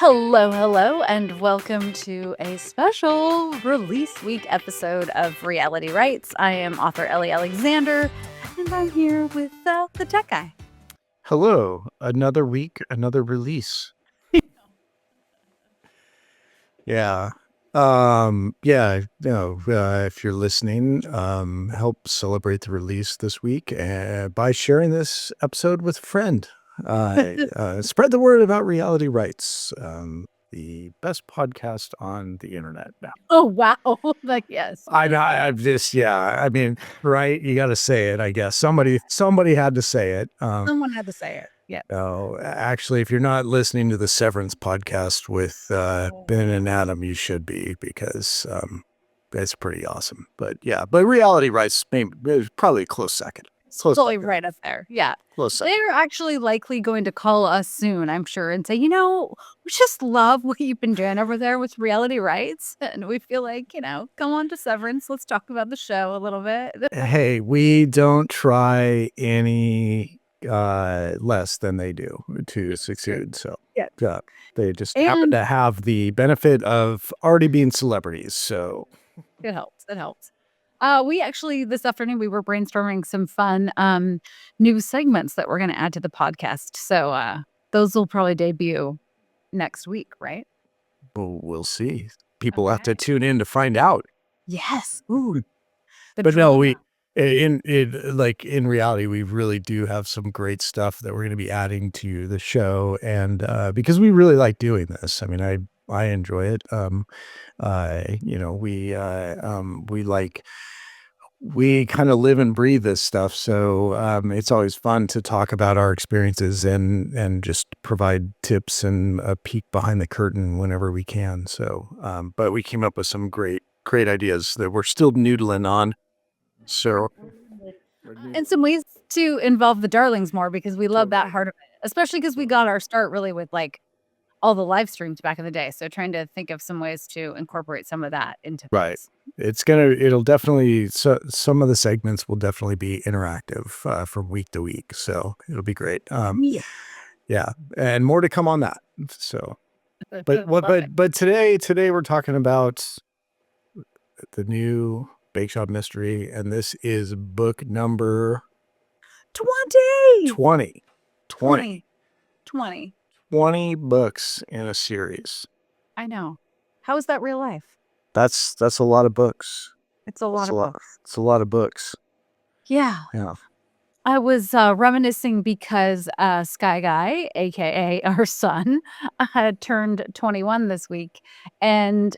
Hello, and welcome to a special release week episode of Reality Rights. I am author Ellie Alexander, and I'm here with the tech guy. Hello, another week, another release. Yeah. If you're listening, help celebrate the release this week by sharing this episode with a friend. Spread the word about Reality Rights, the best podcast on the internet now. Oh, wow. Yes. I'm just, I mean, right? You got to say it, I guess. Somebody had to say it. Someone had to say it. Yeah. No, actually, if you're not listening to the Severance podcast with Ben and Adam, you should be, because it's pretty awesome. But Reality Rights is probably a close second. Totally right up there. Yeah. Close second. They're actually likely going to call us soon, I'm sure, and say, we just love what you've been doing over there with Reality Rights. And we feel like, come on to Severance. Let's talk about the show a little bit. Hey, we don't try any less than they do to succeed. So they just happen to have the benefit of already being celebrities. So it helps. We actually, this afternoon, we were brainstorming some fun new segments that we're going to add to the podcast. So those will probably debut next week, right? Well, we'll see. People have to tune in to find out. Yes. Ooh. But no, in reality, we really do have some great stuff that we're going to be adding to the show, and because we really like doing this. I mean, I enjoy it. We kind of live and breathe this stuff, so it's always fun to talk about our experiences and just provide tips and a peek behind the curtain whenever we can. So, but we came up with some great ideas that we're still noodling on. So, and some ways to involve the darlings more, because we love that part of it, especially because we got our start really with all the live streams back in the day. So trying to think of some ways to incorporate some of that into right. It'll definitely, some of the segments will definitely be interactive from week to week. So it'll be great. Yeah. And more to come on that. So, but today we're talking about the new Bakeshop Mystery, and this is book number 20 books in a series. I know. How is that real life? That's a lot of books. It's a lot of books. It's a lot of books. Yeah. I was reminiscing because Sky Guy, aka our son, had turned 21 this week, and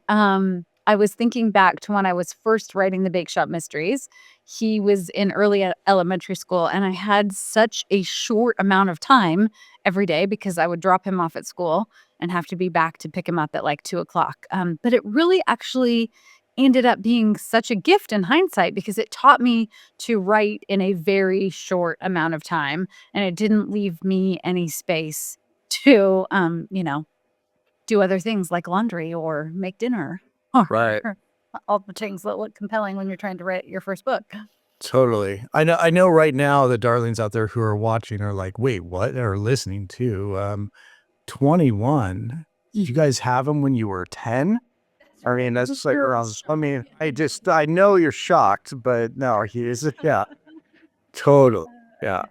I was thinking back to when I was first writing the Bakeshop Mysteries. He was in early elementary school, and I had such a short amount of time every day because I would drop him off at school and have to be back to pick him up at 2:00. But it really actually ended up being such a gift in hindsight, because it taught me to write in a very short amount of time, and it didn't leave me any space to, do other things like laundry or make dinner. Right. All the things that look compelling when you're trying to write your first book. Totally. I know right now the darlings out there who are watching are like, wait, what? Or listening to 21. Did you guys have them when you were 10? I mean, that's like around. I mean, I know you're shocked, but no, total. Yeah.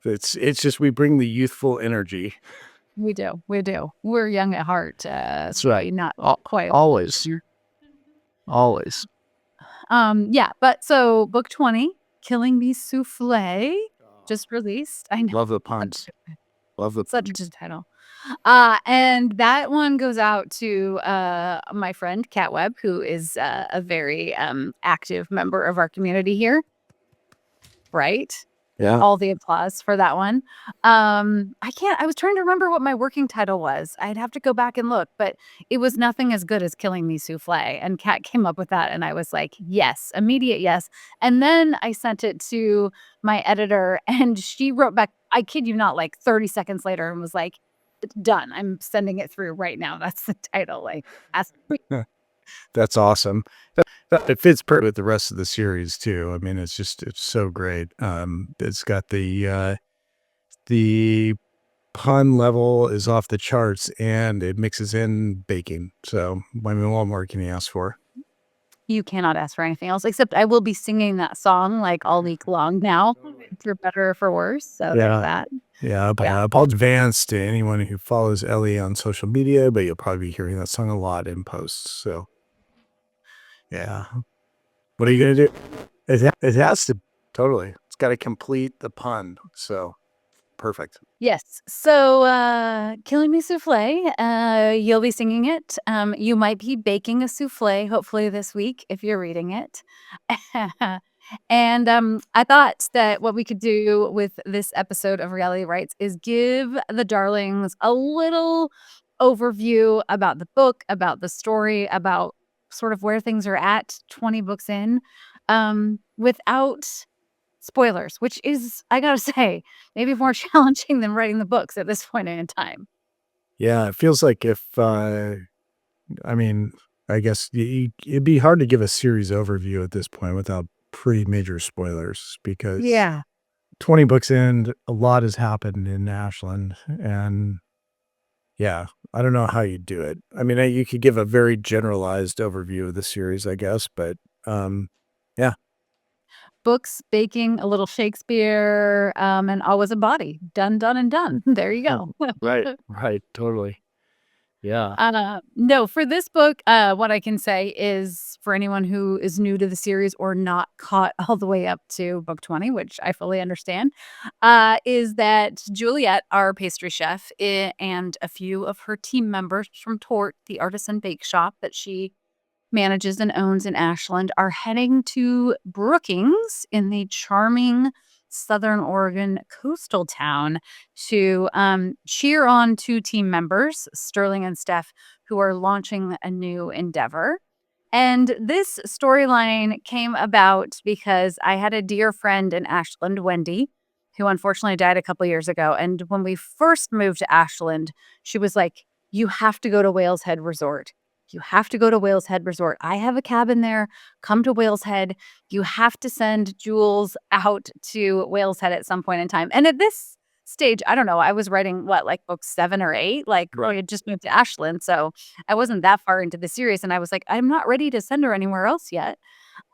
It's just, we bring the youthful energy. We do. We're young at heart. That's right. Not quite. Always. But so book 20, Killing Me Souffle, just released. I know. Love the puns. Such a good title. And that one goes out to my friend Kat Webb, who is a very active member of our community here. Right? Yeah. All the applause for that one. I was trying to remember what my working title was. I'd have to go back and look, but it was nothing as good as Killing Me Souffle. And Kat came up with that, and I was like, yes, immediate yes. And then I sent it to my editor, and she wrote back, I kid you not, 30 seconds later, and was like, it's done. I'm sending it through right now. That's the title. That's awesome. It fits perfect with the rest of the series too. I mean, it's so great. It's got the pun level is off the charts, and it mixes in baking. So, I mean, what more can you ask for? You cannot ask for anything else, except I will be singing that song, like, all week long now, for better or for worse, so there's Yeah. that. Yeah, Yeah. I'll advance to anyone who follows Ellie on social media, but you'll probably be hearing that song a lot in posts. So, yeah. What are you gonna do? It has to totally. It's got to complete the pun. So perfect. Yes. So, Killing Me Souffle, you'll be singing it. You might be baking a souffle, hopefully this week, if you're reading it. And, I thought that what we could do with this episode of Reality Rights is give the darlings a little overview about the book, about the story, about sort of where things are at 20 books in, without spoilers, which is, I gotta say, maybe more challenging than writing the books at this point in time. Yeah, it feels like if I mean, I guess it'd be hard to give a series overview at this point without pretty major spoilers because Yeah. 20 books in, a lot has happened in Ashland, and yeah, I don't know how you do it. I mean, you could give a very generalized overview of the series, I guess, but yeah, Books, baking, a little Shakespeare, and always a body. Done, done, and done. There you go. right, right, totally, yeah, No, for this book, what I can say is for anyone who is new to the series or not caught all the way up to book 20, which I fully understand, is that Juliet, our pastry chef, and a few of her team members from Tort, the artisan bake shop that she manages and owns in Ashland, are heading to Brookings in the charming Southern Oregon coastal town to cheer on two team members, Sterling and Steph, who are launching a new endeavor. And this storyline came about because I had a dear friend in Ashland, Wendy, who unfortunately died a couple years ago. And when we first moved to Ashland, she was like, "You have to go to Whales Head Resort. You have to go to Whales Head Resort. I have a cabin there. Come to Whales Head. You have to send Jules out to Whales Head at some point in time." And at this stage, I don't know, I was writing what, like book 7 or 8? Like, we right. had just moved to Ashland, so I wasn't that far into the series, and I was like, "I'm not ready to send her anywhere else yet."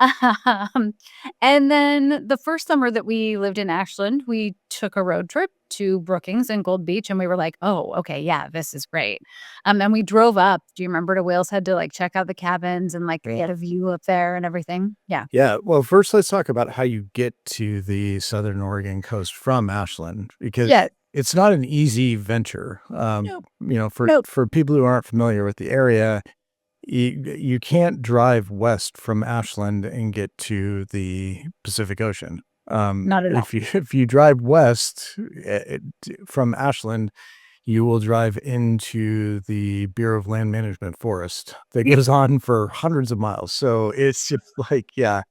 Um, and then the first summer that we lived in Ashland, we took a road trip to Brookings and Gold Beach, and we were like, "Oh, okay, yeah, this is great." And we drove up. Do you remember to Whales Head to like check out the cabins and like get a view up there and everything? Yeah. Yeah, well, first let's talk about how you get to the Southern Oregon coast from Ashland because Yeah. it's not an easy venture. Nope. For Nope. people who aren't familiar with the area, you can't drive west from Ashland and get to the Pacific Ocean. Not at all. If you if you drive west from Ashland, you will drive into the Bureau of Land Management forest that goes on for hundreds of miles. So it's just like, yeah.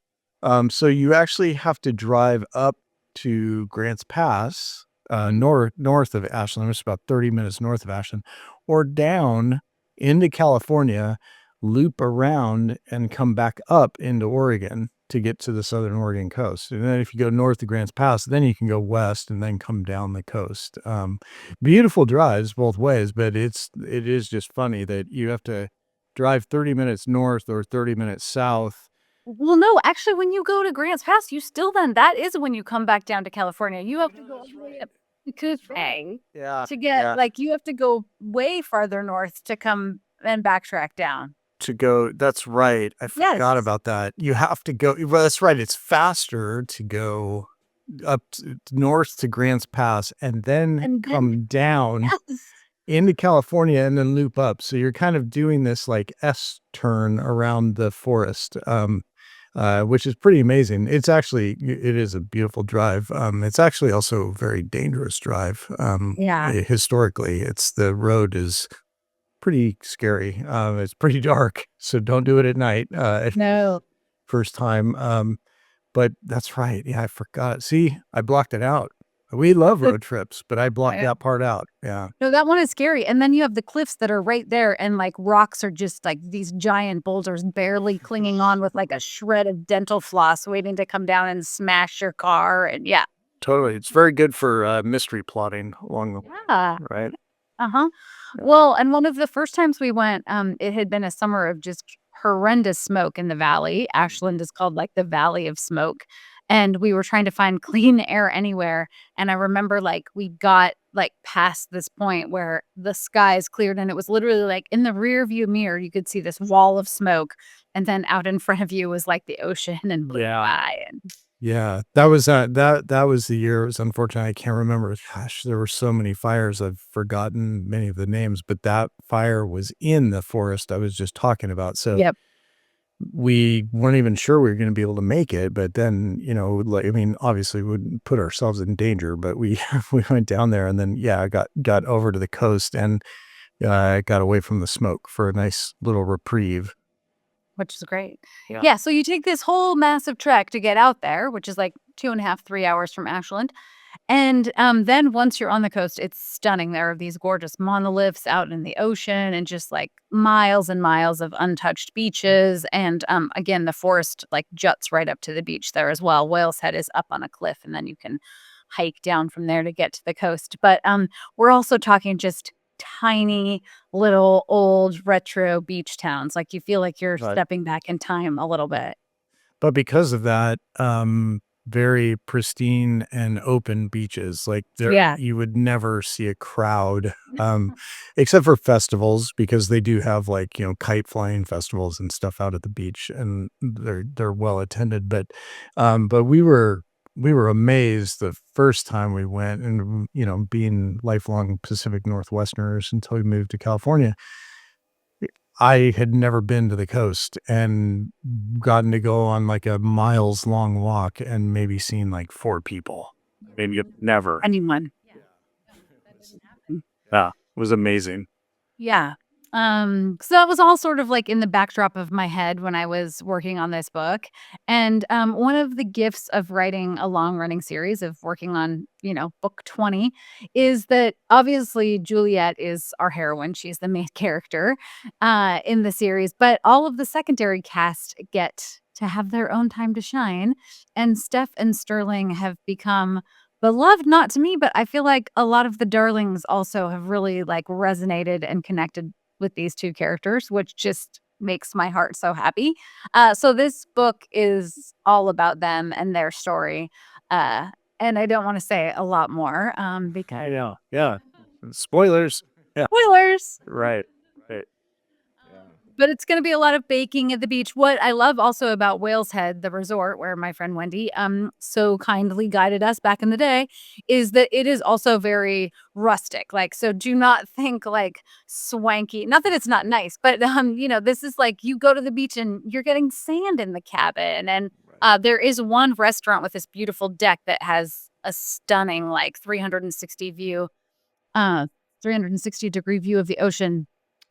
So you actually have to drive up to Grants Pass, north of Ashland. It's about 30 minutes north of Ashland, or down into California, loop around and come back up into Oregon to get to the Southern Oregon coast. And then if you go north of Grants Pass, then you can go west and then come down the coast. Beautiful drives both ways, but it is just funny that you have to drive 30 minutes north or 30 minutes south. Well, no, actually, when you go to Grants Pass, you still then that is when you come back down to California. You have to go all the way up to Coupang Yeah, to get yeah. like you have to go way farther north to come and backtrack down. To go, that's right. I forgot Yes. about that. You have to go. Well, that's right. It's faster to go up north to Grants Pass and then And then come down yes. into California and then loop up. So you're kind of doing this like S turn around the forest, which is pretty amazing. It's actually, it is a beautiful drive. It's actually also a very dangerous drive. Yeah. Historically, the road is pretty scary. It's pretty dark, so don't do it at night. No. First time. But that's right. Yeah, I forgot. See, I blocked it out. We love The road trips, but I blocked that part out. Yeah. No, that one is scary, and then you have the cliffs that are right there, and, like, rocks are just, like, these giant boulders barely clinging on with, like, a shred of dental floss waiting to come down and smash your car, and yeah. Totally. It's very good for mystery plotting along the Yeah. right. Uh-huh. Yeah. Well, and one of the first times we went, it had been a summer of just horrendous smoke in the valley. Ashland is called like the Valley of Smoke. And we were trying to find clean air anywhere. And I remember like we got like past this point where the skies cleared and it was literally like in the rear view mirror, you could see this wall of smoke. And then out in front of you was like the ocean and blue Yeah. sky. And Yeah, that was the year. It was unfortunate. I can't remember. Gosh, there were so many fires. I've forgotten many of the names, but that fire was in the forest I was just talking about. So yep. we weren't even sure we were going to be able to make it. But then, like I mean, obviously, we wouldn't put ourselves in danger. But we we went down there, and then yeah, I got over to the coast and got away from the smoke for a nice little reprieve. Which is great. Yeah, Yeah, so you take this whole massive trek to get out there, which is like 2.5, 3 hours from Ashland. And then once you're on the coast, it's stunning. There are these gorgeous monoliths out in the ocean and just like miles and miles of untouched beaches. And again, the forest like juts right up to the beach there as well. Whale's Head is up on a cliff, and then you can hike down from there to get to the coast. But we're also talking just tiny little old retro beach towns. Like you feel like you're right. stepping back in time a little bit. But because of that, very pristine and open beaches, like, there Yeah. you would never see a crowd, except for festivals because they do have, like, kite flying festivals and stuff out at the beach, and they're well attended, but we were amazed the first time we went and, being lifelong Pacific Northwesterners until we moved to California, I had never been to the coast and gotten to go on, like, a miles long walk and maybe seen, like, 4 people. Maybe never. Anyone. Yeah, it was amazing. Yeah. So that was all sort of like in the backdrop of my head when I was working on this book. And one of the gifts of writing a long running series, of working on, book 20, is that obviously Juliet is our heroine. She's the main character in the series, but all of the secondary cast get to have their own time to shine. And Steph and Sterling have become beloved, not to me, but I feel like a lot of the darlings also have really, like, resonated and connected with these 2 characters, which just makes my heart so happy. So this book is all about them and their story, uh, and I don't wanna say a lot more, I because know, yeah. Spoilers. Yeah, spoilers! right, right. Yeah. But it's gonna be a lot of baking at the beach. What I love also about Whale's Head, the resort where my friend Wendy, so kindly guided us back in the day, is that it is also very rustic. Like, so do not think like swanky. Not that it's not nice, but this is like you go to the beach and you're getting sand in the cabin. And Right. there is one restaurant with this beautiful deck that has a stunning like 360-degree view of the ocean.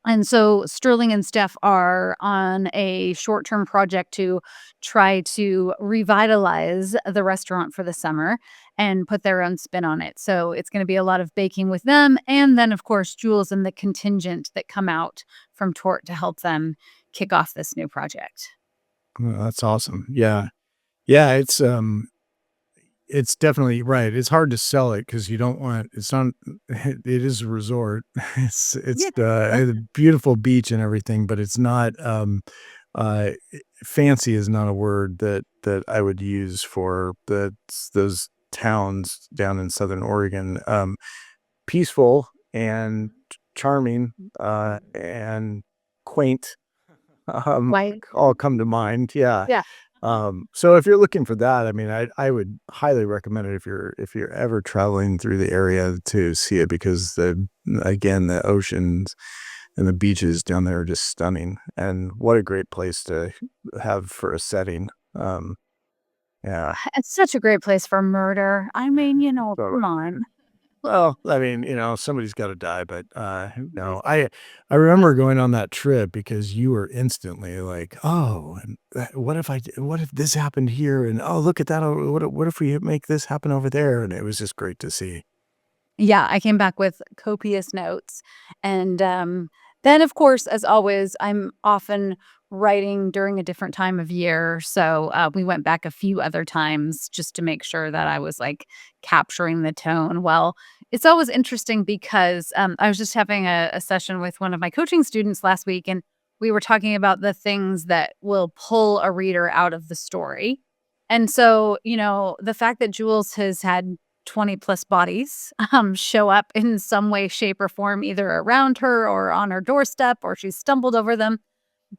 And so Sterling and Steph are on a short-term project to try to revitalize the restaurant for the summer and put their own spin on it. So it's going to be a lot of baking with them. And then, of course, Jules and the contingent that come out from Tort to help them kick off this new project. Well, that's awesome. Yeah. Yeah, it's definitely right. It's hard to sell it because you don't want it's not it is a resort. It's Yeah. a beautiful beach and everything, but it's not, fancy is not a word that I would use for those towns down in Southern Oregon. Peaceful and charming, and quaint, um, Why? all come to mind, yeah. Yeah. So if you're looking for that, I mean, I would highly recommend it if you're ever traveling through the area to see it because the oceans and the beaches down there are just stunning, and what a great place to have for a setting. Yeah. It's such a great place for murder. I mean, So come on. well, I mean, somebody's gotta die, but, no, I remember going on that trip because you were instantly like, "Oh, and what if this happened here? And, oh, look at that, what if we make this happen over there?" And it was just great to see. Yeah, I came back with copious notes. And then, of course, as always, I'm often writing during a different time of year. So we went back a few other times just to make sure that I was like capturing the tone. Well, it's always interesting because I was just having a session with one of my coaching students last week, and we were talking about the things that will pull a reader out of the story. And so, the fact that Jules has had 20 plus bodies show up in some way, shape, or form, either around her or on her doorstep, or she's stumbled over them,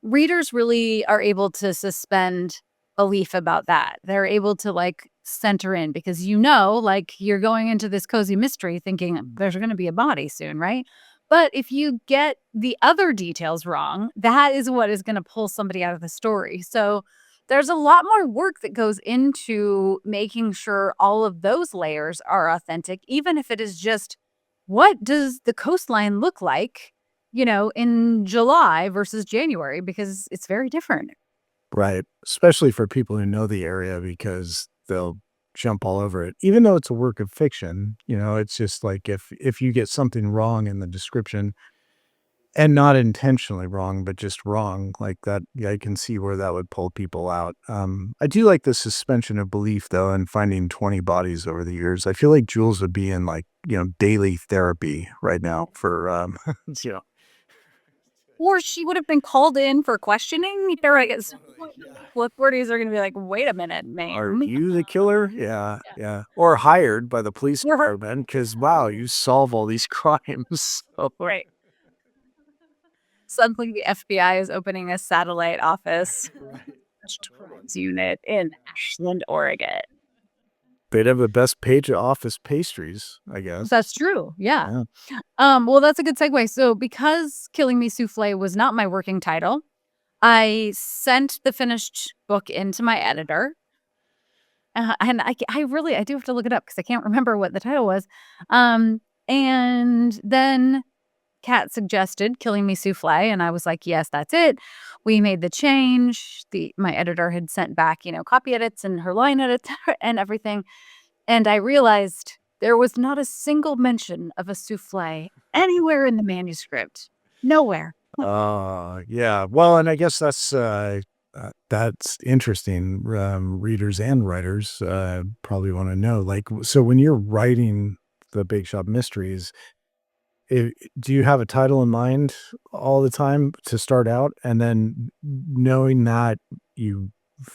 readers really are able to suspend belief about that. They're able to like center in because like you're going into this cozy mystery thinking there's going to be a body soon, right? But if you get the other details wrong, that is what is going to pull somebody out of the story. So there's a lot more work that goes into making sure all of those layers are authentic, even if it is just what does the coastline look like in July versus January, because it's very different. Right. Especially for people who know the area because they'll jump all over it. Even though it's a work of fiction, it's just like if you get something wrong in the description and not intentionally wrong, but just wrong like that, yeah, I can see where that would pull people out. I do like the suspension of belief though, and finding 20 bodies over the years. I feel like Jules would be in like, daily therapy right now for, you know, Or she would have been called in for questioning. They're like, at some point, the yeah. flipboardies are going to be like, wait a minute, Are ma'am. you the killer? Yeah, Yeah. yeah. Or hired by the police You're her. department because wow, you solve all these crimes. So Right. Suddenly, the FBI is opening a satellite office right. Totally. crimes unit in Ashland, Oregon. They'd have the best page of office pastries, I guess. That's true. Yeah. Yeah. Well, that's a good segue. So, because Killing Me Souffle was not my working title, I sent the finished book into my editor. And I really I do have to look it up because I can't remember what the title was. And then Kat suggested Killing Me Souffle, and I was like, "Yes, that's it." We made the change. My editor had sent back, copy edits and her line edits and everything, and I realized there was not a single mention of a souffle anywhere in the manuscript. Nowhere. Yeah. Well, and I guess that's interesting. Readers and writers probably want to know. Like, so when you're writing the Bakeshop Mysteries, do you have a title in mind all the time to start out, and then knowing that you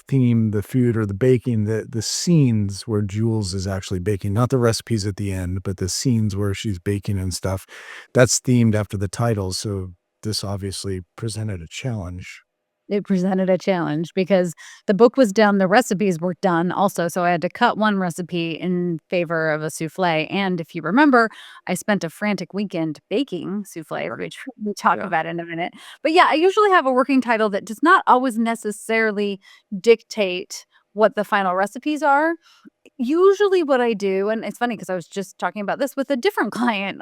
theme the food or the baking, the scenes where Jules is actually baking, not the recipes at the end, but the scenes where she's baking and stuff, that's themed after the titles. So this obviously presented a challenge. It presented a challenge because the book was done, the recipes were done also, so I had to cut one recipe in favor of a souffle, and if you remember, I spent a frantic weekend baking souffle, which we'll talk Yeah. about in a minute. But yeah, I usually have a working title that does not always necessarily dictate what the final recipes are. Usually what I do, and it's funny because I was just talking about this with a different client,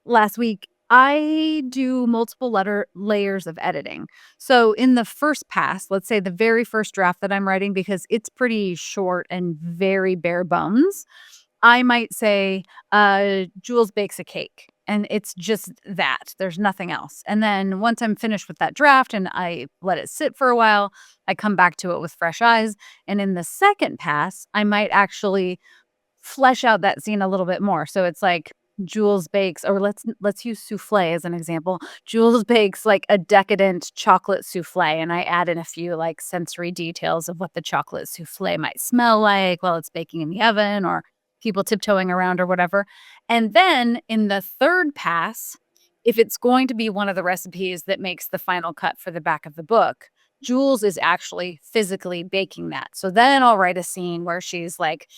last week, I do multiple letter layers of editing. So in the first pass, let's say the very first draft that I'm writing, because it's pretty short and very bare bones, I might say, Jules bakes a cake. And it's just that. There's nothing else. And then once I'm finished with that draft and I let it sit for a while, I come back to it with fresh eyes. And in the second pass, I might actually flesh out that scene a little bit more. So it's like Jules bakes, or let's use souffle as an example. Jules bakes like a decadent chocolate souffle, and I add in a few like sensory details of what the chocolate souffle might smell like while it's baking in the oven, or people tiptoeing around or whatever. And then in the third pass, if it's going to be one of the recipes that makes the final cut for the back of the book, Jules is actually physically baking that. So then I'll write a scene where she's like,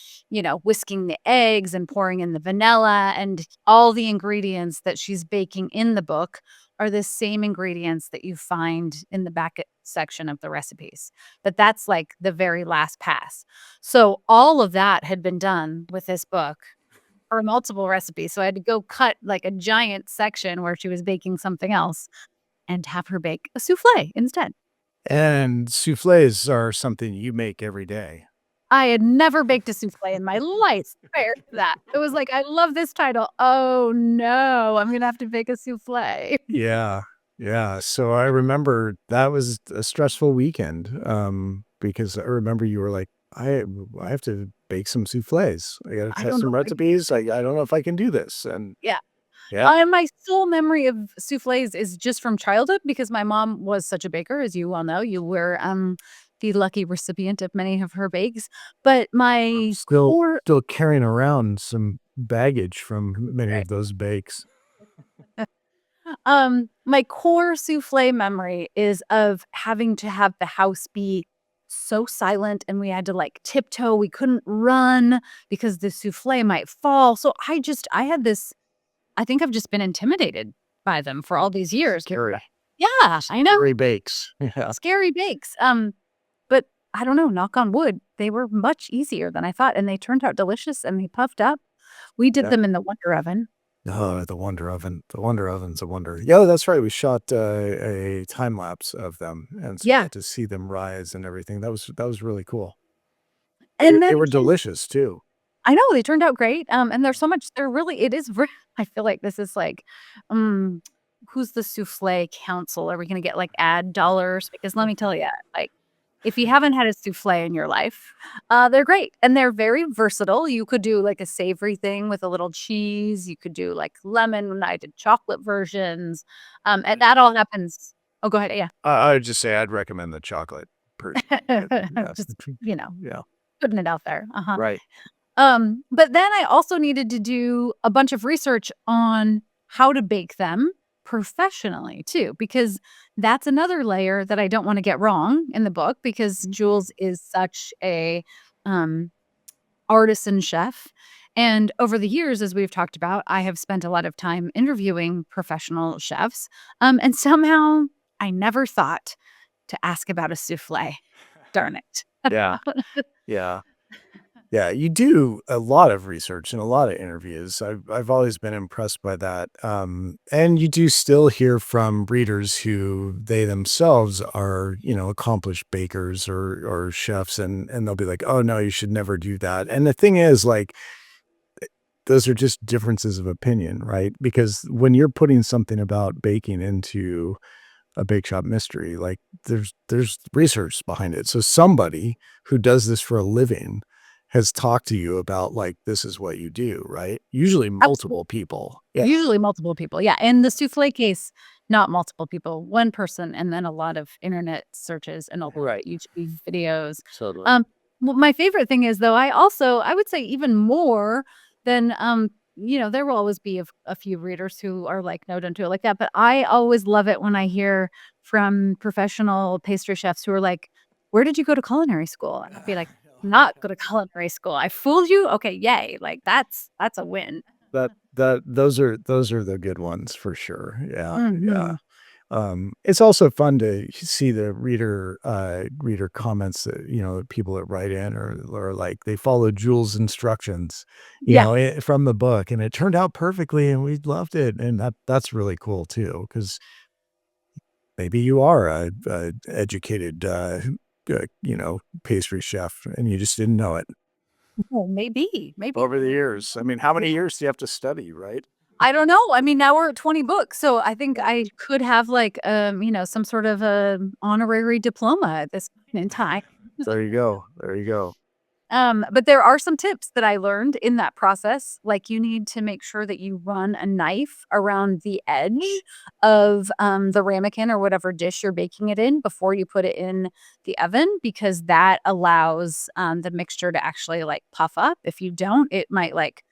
whisking the eggs and pouring in the vanilla, and all the ingredients that she's baking in the book are the same ingredients that you find in the back section of the recipes. But that's like the very last pass. So all of that had been done with this book for multiple recipes. So I had to go cut like a giant section where she was baking something else and have her bake a souffle instead. And souffles are something you make every day. I had never baked a souffle in my life prior to that. It was like, "I love this title. Oh, no, I'm gonna have to bake a souffle." Yeah. Yeah, so I remember that was a stressful weekend, because I remember you were like, I have to bake some soufflés. I gotta I test don't know some if I can. recipes. I don't know if I can do this." And Yeah. yeah, My sole memory of soufflés is just from childhood because my mom was such a baker, as you well know. You were, the lucky recipient of many of her bakes. But I'm my core still carrying around some baggage from many right. of those bakes. My core souffle memory is of having to have the house be so silent and we had to like tiptoe. We couldn't run because the souffle might fall. So I had this, I think I've just been intimidated by them for all these years. Scary. Yeah, I know. Scary bakes. Yeah, Scary bakes. But I don't know, knock on wood, they were much easier than I thought and they turned out delicious and they puffed up. We did yeah. them in the Wonder Oven. Oh, the Wonder Oven. The Wonder Oven's a wonder. Yeah, that's right. We shot a time lapse of them, and so you Yeah. got to see them rise and everything. That was really cool. And They then were again, delicious too. I know, they turned out great, and there's so much they're really it is ver I feel like this is like, um, who's the souffle council? Are we gonna get, like, ad dollars? Because let me tell you, like, if you haven't had a souffle in your life, they're great, and they're very versatile. You could do, like, a savory thing with a little cheese, you could do, like, lemon, I did chocolate versions, and that all happens oh, go ahead, yeah. I would just say I'd recommend the chocolate personally. Yeah. Just, Yeah. putting it out there, uh-huh. Right. But then I also needed to do a bunch of research on how to bake them professionally too, because that's another layer that I don't want to get wrong in the book because Jules is such a um, artisan chef. And over the years, as we've talked about, I have spent a lot of time interviewing professional chefs. And somehow I never thought to ask about a souffle. Darn it. Yeah. Yeah. Yeah, you do a lot of research and a lot of interviews. I've always been impressed by that. And you do still hear from readers who they themselves are, accomplished bakers or chefs, and they'll be like, "Oh no, you should never do that." And the thing is, like, those are just differences of opinion, right? Because when you're putting something about baking into a Bakeshop Mystery, like, there's research behind it. So somebody who does this for a living has talked to you about, like, this is what you do, right? Usually Absolutely. multiple people. Yeah. Usually multiple people, yeah, in the souffle case, not multiple people, 1 person, and then a lot of internet searches and a lot of Right. YouTube videos. Totally. Um, well, my favorite thing is, though, I would say even more than, there will always be a few readers who are like, "No, don't do it like that," but I always love it when I hear from professional pastry chefs who are like, "Where did you go to culinary school?" And I'd be like, "Not go to culinary school. I fooled you? Okay, yay." Like, that's a win. Those are the good ones for sure. Yeah, yeah. Mhm. It's also fun to see the reader comments that, people that write in or like they follow Jules' instructions, Yeah. from the book, and it turned out perfectly, and we loved it, and that's really cool too, because maybe you are a educated, pastry chef, and you just didn't know it Oh, maybe. over the years. I mean, how many years do you have to study, right? I don't know. I mean, now we're at 20 books, so I think I could have like, some sort of a honorary diploma at this point in time. There you go. There you go. But there are some tips that I learned in that process. Like you need to make sure that you run a knife around the edge of the ramekin or whatever dish you're baking it in before you put it in the oven, because that allows the mixture to actually like puff up. If you don't, it might like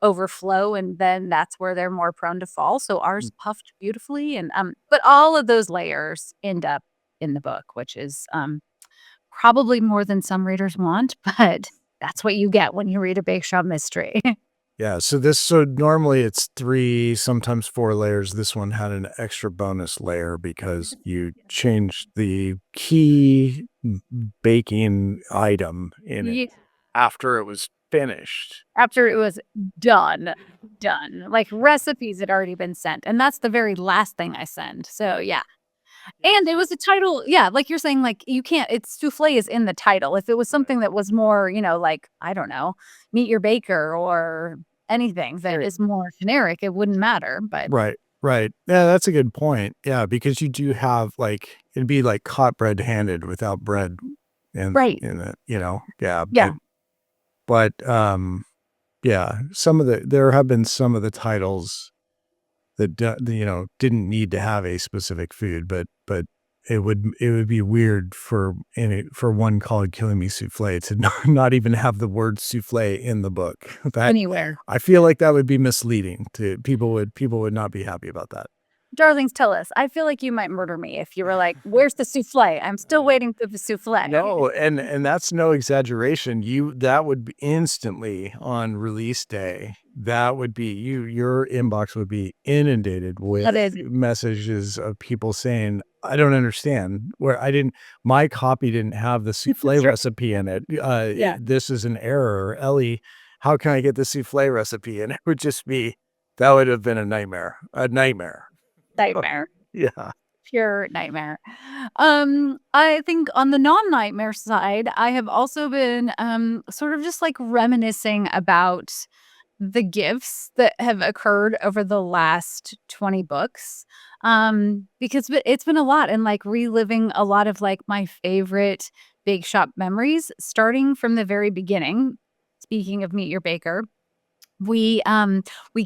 overflow and then that's where they're more prone to fall. So ours puffed beautifully and but all of those layers end up in the book, which is probably more than some readers want, but that's what you get when you read a Bakeshop Mystery. Yeah, so normally it's 3, sometimes 4 layers. This one had an extra bonus layer because you changed the key baking item in it Yeah, after it was finished. after it was done, done. Like recipes had already been sent, and that's the very last thing I send. So yeah. And it was a title, yeah, like you're saying, like, you can't it's souffle is in the title. If it was Right. something that was more, like, I don't know, meet your baker or anything that Right. is more generic, it wouldn't matter, but Right. Right. Yeah, that's a good point. Yeah, because you do have like it'd be like caught red-handed without bread Right. in it, you know? Yeah, Yeah. but yeah, some of there have been some of the titles that you know, didn't need to have a specific food, but it would be weird for for one called Killing Me Soufflé to not even have the word soufflé in the book. That Anywhere. I feel like that would be misleading to people would not be happy about that. Darlings, tell us. I feel like you might murder me if you were like, "Where's the soufflé? I'm still waiting for the soufflé." No, and that's no exaggeration. That would be instantly on release day. That would be your inbox would be inundated with That is messages of people saying, "I don't understand. Where I didn't my copy didn't have the soufflé That's right. recipe in it. Yeah. This is an error. Ellie, how can I get the soufflé recipe?" And it would just be that would have been a nightmare. A nightmare. Nightmare. Yeah. Pure nightmare. I think on the non-nightmare side, I have also been, sort of just, like, reminiscing about the gifts that have occurred over the last 20 books, because it's been a lot and, like, reliving a lot of, like, my favorite bake shop memories, starting from the very beginning. Speaking of Meet Your Baker, we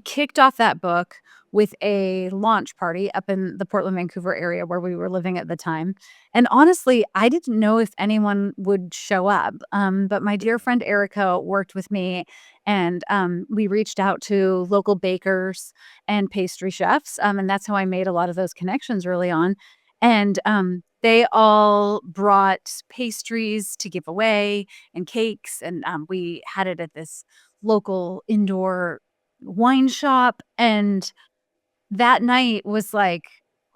kicked off that book with a launch party up in the Portland, Vancouver area where we were living at the time, and honestly, I didn't know if anyone would show up, but my dear friend Erica worked with me, and, we reached out to local bakers and pastry chefs, and that's how I made a lot of those connections early on, and, they all brought pastries to give away and cakes, and, we had it at this local indoor wine shop, and that night was, like,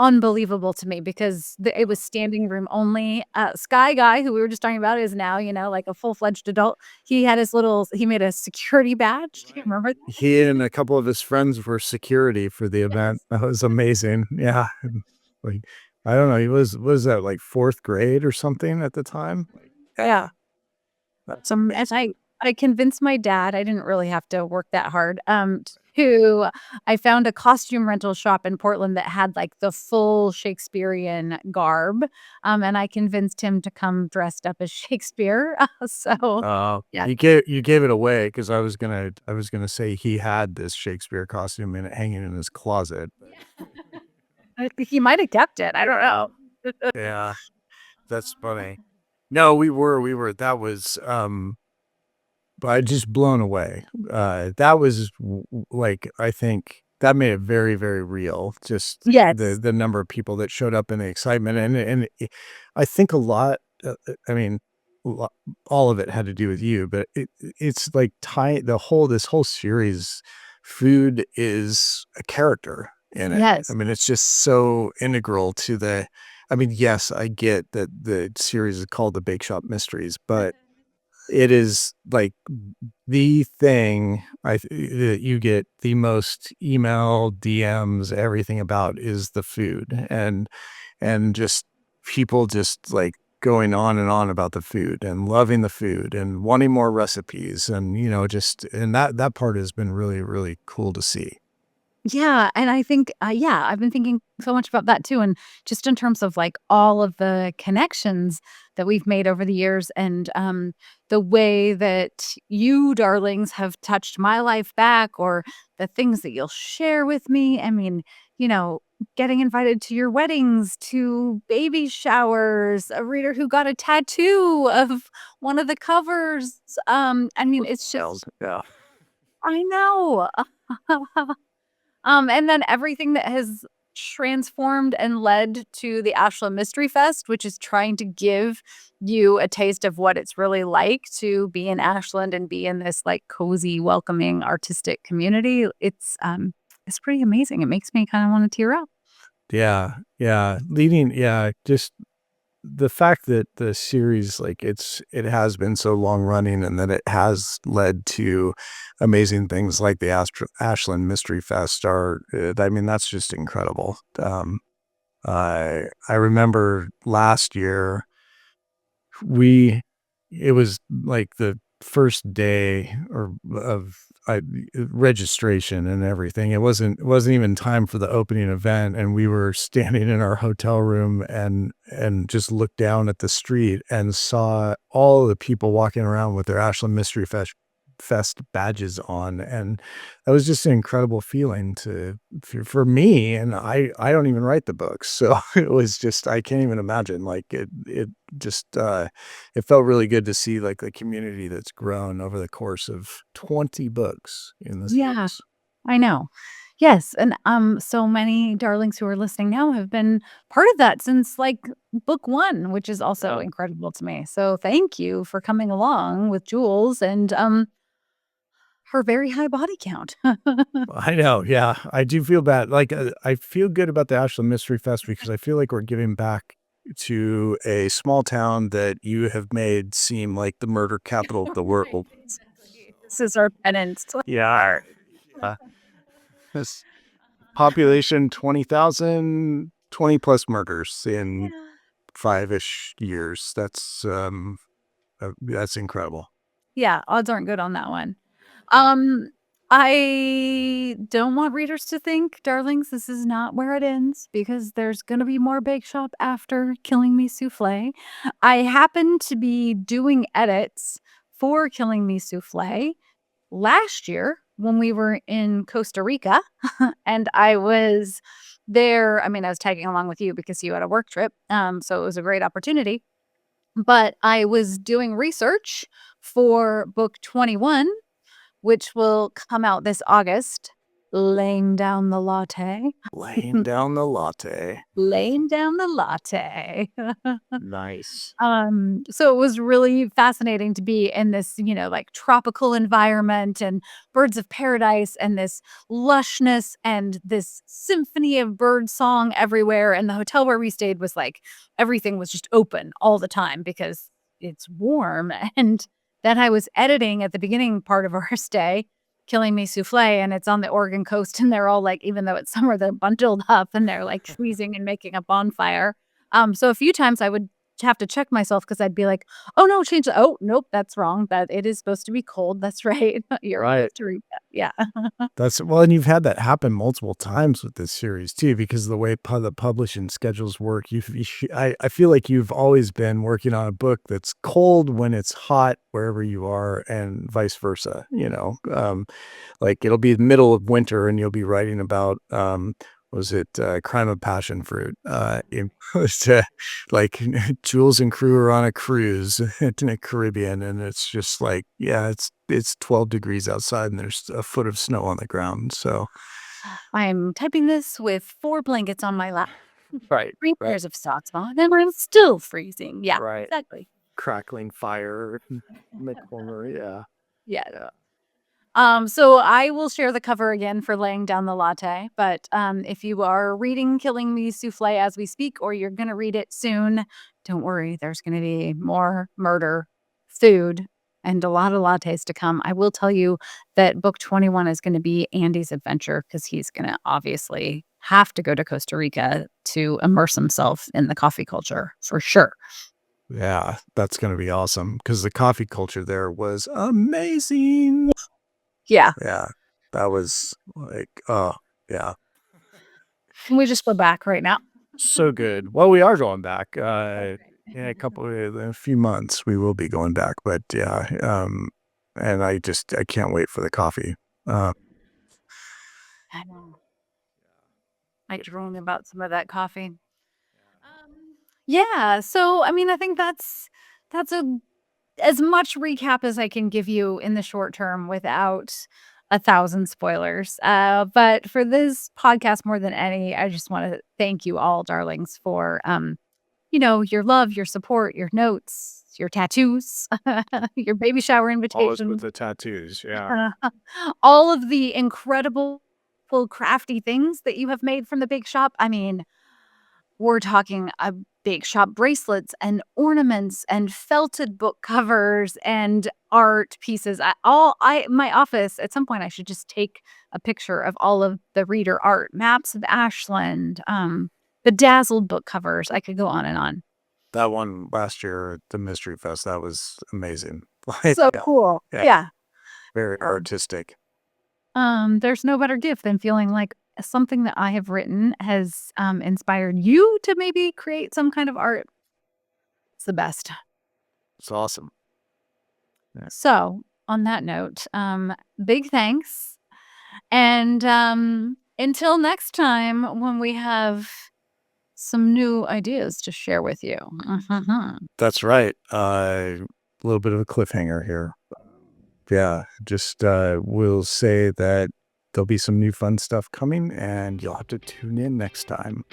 unbelievable to me because it was standing room only. Sky Guy, who we were just talking about, is now, like, a full-fledged adult. He made a security badge. Do you Right. remember that? He and a couple of his friends were security for the event. Yes. That was amazing. Yeah, and, like, I don't know, he was that, like, 4th grade or something at the time? Like, yeah, that's And amazing. I convinced my dad, I didn't really have to work that hard, to I found a costume rental shop in Portland that had, like, the full Shakespearean garb, and I convinced him to come dressed up as Shakespeare, so yeah. You gave it away because I was gonna say he had this Shakespeare costume in it hanging in his closet, but He might have kept it, I don't know. yeah, that's funny. No, we were that was, but just blown away. That was like I think that made it very, very real. Just Yes. the number of people that showed up and the excitement, I think a lot. I mean, lo- all of it had to do with you, but it's like this whole series. Food is a character in it. I Yes. mean, it's just so integral to the. I mean, yes, I get that the series is called the Bakeshop Mysteries, but it is like the thing that you get the most email, DMs, everything about is the food and just people just like going on and on about the food and loving the food and wanting more recipes and just and that part has been really, really cool to see. Yeah, and I think, yeah, I've been thinking so much about that too, and just in terms of like all of the connections that we've made over the years, and the way that you, darlings, have touched my life back, or the things that you'll share with me. I mean, you know, getting invited to your weddings, to baby showers, a reader who got a tattoo of one of the covers. I mean, it's Wild. just, Yeah. I know. And then everything that has transformed and led to the Ashland Mystery Fest, which is trying to give you a taste of what it's really like to be in Ashland and be in this like cozy, welcoming, artistic community. It's pretty amazing. It makes me kind of want to tear up. Yeah. Yeah. Just the fact that the series, like, it has been so long running and that it has led to amazing things like the Ashland Mystery Fest are, I mean, that's just incredible. I remember last year we it was like first day of registration and everything. It wasn't even time for the opening event, and we were standing in our hotel room and just looked down at the street and saw all the people walking around with their Ashland Mystery Fest badges on, and that was just an incredible feeling for me. And I don't even write the books, so it was just I can't even imagine. Like it just it felt really good to see like the community that's grown over the course of 20 books in the Yeah, series. I know. Yes, and, so many darlings who are listening now have been part of that since, like, book 1, which is also Yeah. incredible to me. So thank you for coming along with Jules and, her very high body count. I know, yeah, I do feel bad. Like, I feel good about the Ashland Mystery Fest because I feel like we're giving back to a small town that you have made seem like the murder capital of the Right, world. exactly. This is our penance. Yeah, this population 20,000, 20 plus murders in Yeah. 5-ish years. That's incredible. Yeah, odds aren't good on that one. Um, I don't want readers to think, darlings, this is not where it ends because there's gonna be more Bakeshop after Killing Me Souffle. I happen to be doing edits for Killing Me Souffle last year when we were in Costa Rica, and I was there. I mean, I was tagging along with you because you had a work trip, so it was a great opportunity. But I was doing research for book 21, which will come out this August, laying down the latte. Laying down the latte. Laying down the latte. Nice. So it was really fascinating to be in this, like tropical environment and birds of paradise and this lushness and this symphony of bird song everywhere. And the hotel where we stayed was like everything was just open all the time because it's warm. And then I was editing at the beginning part of our stay, Killing Me Souffle, and it's on the Oregon coast. And they're all like, even though it's summer, they're bundled up and they're like freezing and making a bonfire. So a few times I would have to check myself because I'd be like, "Oh, no, change the oh, nope, that's wrong. That it is supposed to be cold. That's right. You're in Right. Costa Rica." Yeah. That's well, and you've had that happen multiple times with this series too, because of the way the publishing schedules work. I feel like you've always been working on a book that's cold when it's hot wherever you are, and vice versa. Like it'll be the middle of winter, and you'll be writing about was it Crime of Passion Fruit? It was like Jules and crew are on a cruise in the Caribbean, and it's just like, yeah, it's 12 degrees outside, and there's a foot of snow on the ground. So I'm typing this with 4 blankets on my lap, right, 3 right, pairs of socks on, and we're still freezing. Yeah, right, exactly. crackling fire in the corner. Yeah, Yeah. yeah. So I will share the cover again for laying down the latte. But if you are reading Killing Me Souffle as we speak, or you're going to read it soon, don't worry. There's going to be more murder, food, and a lot of lattes to come. I will tell you that book 21 is going to be Andy's adventure because he's going to obviously have to go to Costa Rica to immerse himself in the coffee culture for sure. Yeah, that's gonna be awesome because the coffee culture there was amazing. Yeah. Yeah, that was like, oh, yeah, Can we just go back right now? so good. Well, we are going back, Okay. in a few months, we will be going back, but yeah, and I can't wait for the coffee. Uh, I know. I dream about some of that coffee. Yeah, so I mean, I think that's a as much recap as I can give you in the short term without 1,000 spoilers. But for this podcast more than any, I just want to thank you all, darlings, for your love, your support, your notes, your tattoos, your baby shower always with invitations, the tattoos, yeah. all of the incredible crafty things that you have made from the big shop. I mean, we're talking a bake shop bracelets and ornaments and felted book covers and art pieces. My office at some point I should just take a picture of all of the reader art, maps of Ashland, bedazzled book covers. I could go on and on. That one last year at the Mystery Fest, that was amazing. So cool. Yeah. Very artistic. There's no better gift than feeling like something that I have written has inspired you to maybe create some kind of art. It's the best. It's awesome. So, on that note, big thanks. And until next time when we have some new ideas to share with you. That's right. A little bit of a cliffhanger here. Yeah, just we'll say that there'll be some new fun stuff coming, and you'll have to tune in next time.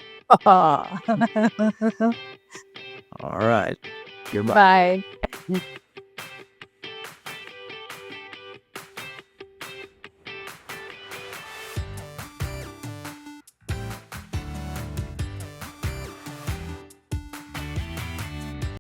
All right. Goodbye. Bye.